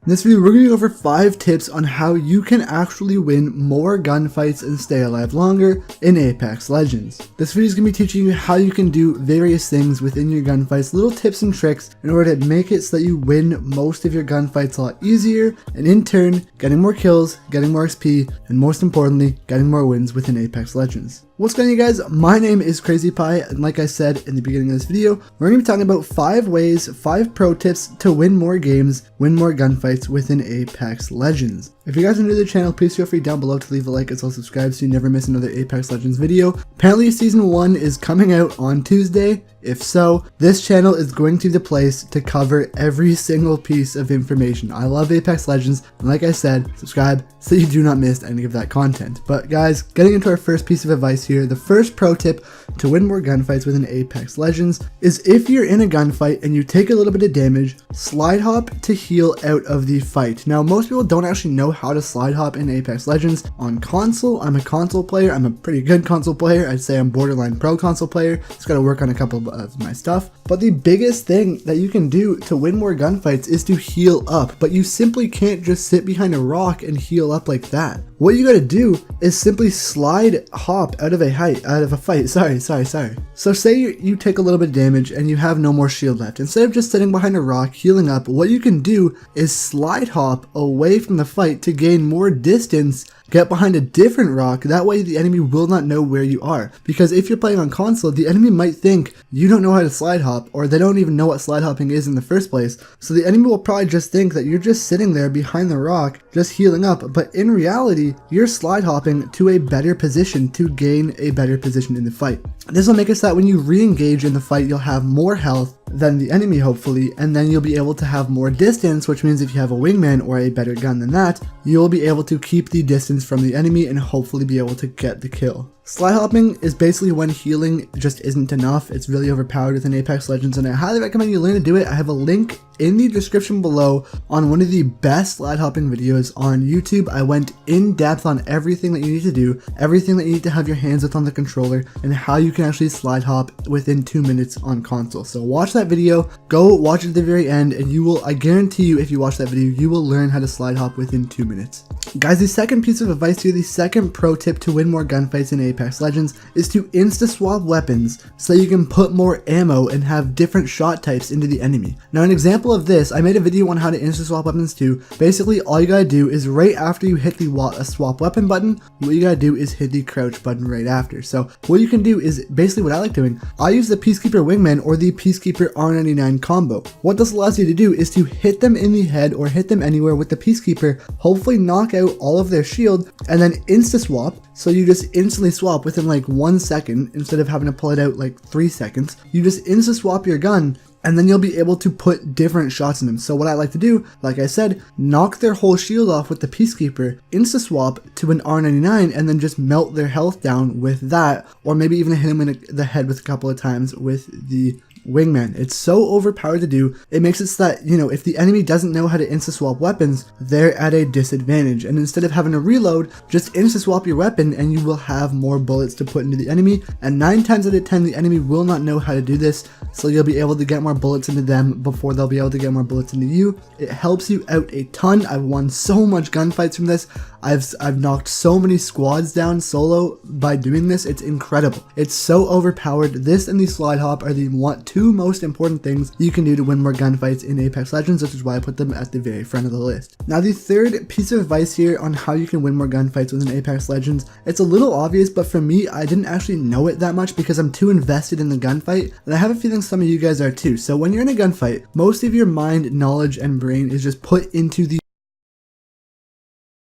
In this video, we're going to go over 5 tips on how you can actually win more gunfights and stay alive longer in Apex Legends. This video is going to be teaching you how you can do various things within your gunfights, little tips and tricks in order to make it so that you win most of your gunfights a lot easier, and in turn, getting more kills, getting more XP, and most importantly, getting more wins within Apex Legends. What's going on, you guys? My name is Crazy Pie, and like I said in the beginning of this video, we're going to be talking about 5 ways, 5 pro tips to win more games, win more gunfights within Apex Legends. If you guys are new to the channel, please feel free down below to leave a like as well as subscribe so you never miss another Apex Legends video. Apparently Season 1 is coming out on Tuesday. If so, this channel is going to be the place to cover every single piece of information. I love Apex Legends, and like I said, subscribe so you do not miss any of that content. But guys, getting into our first piece of advice here, the first pro tip to win more gunfights within Apex Legends is if you're in a gunfight and you take a little bit of damage, slide hop to heal out of the fight. Now, most people don't actually know how to slide hop in Apex Legends. On console, I'm a console player. I'm a pretty good console player. I'd say I'm borderline pro console player. Just got to work on a couple of my stuff. But the biggest thing that you can do to win more gunfights is to heal up. But you simply can't just sit behind a rock and heal up like that. What you gotta do is simply slide hop out of a fight. Sorry. So say you take a little bit of damage and you have no more shield left. Instead of just sitting behind a rock healing up, what you can do is slide hop away from the fight to gain more distance. Get behind a different rock, that way the enemy will not know where you are. Because if you're playing on console, the enemy might think you don't know how to slide hop, or they don't even know what slide hopping is in the first place. So the enemy will probably just think that you're just sitting there behind the rock, just healing up, but in reality, you're slide hopping to a better position to gain a better position in the fight. This will make it so that when you re-engage in the fight, you'll have more health than the enemy hopefully, and then you'll be able to have more distance, which means if you have a wingman or a better gun than that, you'll be able to keep the distance from the enemy and hopefully be able to get the kill. Slide hopping is basically when healing just isn't enough. It's really overpowered within Apex Legends, and I highly recommend you learn to do it. I have a link in the description below on one of the best slide hopping videos on YouTube. I went in depth on everything that you need to do, everything that you need to have your hands with on the controller, and how you can actually slide hop within 2 minutes on console. So watch that video, go watch it at the very end, and you will, I guarantee you, if you watch that video, you will learn how to slide hop within 2 minutes. Guys, the second piece of advice here, the second pro tip to win more gunfights in Apex Legends is to insta-swap weapons so you can put more ammo and have different shot types into the enemy. Now, an example of this, I made a video on how to insta-swap weapons too. Basically, all you gotta do is right after you hit the swap weapon button, what you gotta do is hit the crouch button right after. So what you can do is basically what I like doing. I use the Peacekeeper Wingman or the Peacekeeper R99 combo. What this allows you to do is to hit them in the head or hit them anywhere with the Peacekeeper, hopefully knock out all of their shield, and then insta-swap. So you just instantly swap within like 1 second instead of having to pull it out like 3 seconds. You just insta-swap your gun, and then you'll be able to put different shots in them. So what I like to do, like I said, knock their whole shield off with the Peacekeeper, insta-swap to an R99, and then just melt their health down with that, or maybe even hit them in the head with a couple of times with the Wingman. It's so overpowered to do. It makes it so that, you know, if the enemy doesn't know how to insta-swap weapons, they're at a disadvantage. And instead of having to reload, just insta-swap your weapon and you will have more bullets to put into the enemy. And 9 times out of 10, the enemy will not know how to do this. So you'll be able to get more bullets into them before they'll be able to get more bullets into you. It helps you out a ton. I've won so much gunfights from this. I've knocked so many squads down solo by doing this. It's incredible. It's so overpowered. This and the slide hop are the 2 most important things you can do to win more gunfights in Apex Legends, which is why I put them at the very front of the list. Now, the third piece of advice here on how you can win more gunfights within Apex Legends, it's a little obvious, but for me, I didn't actually know it that much because I'm too invested in the gunfight, and I have a feeling some of you guys are too. So when you're in a gunfight, most of your mind, knowledge, and brain is just put into the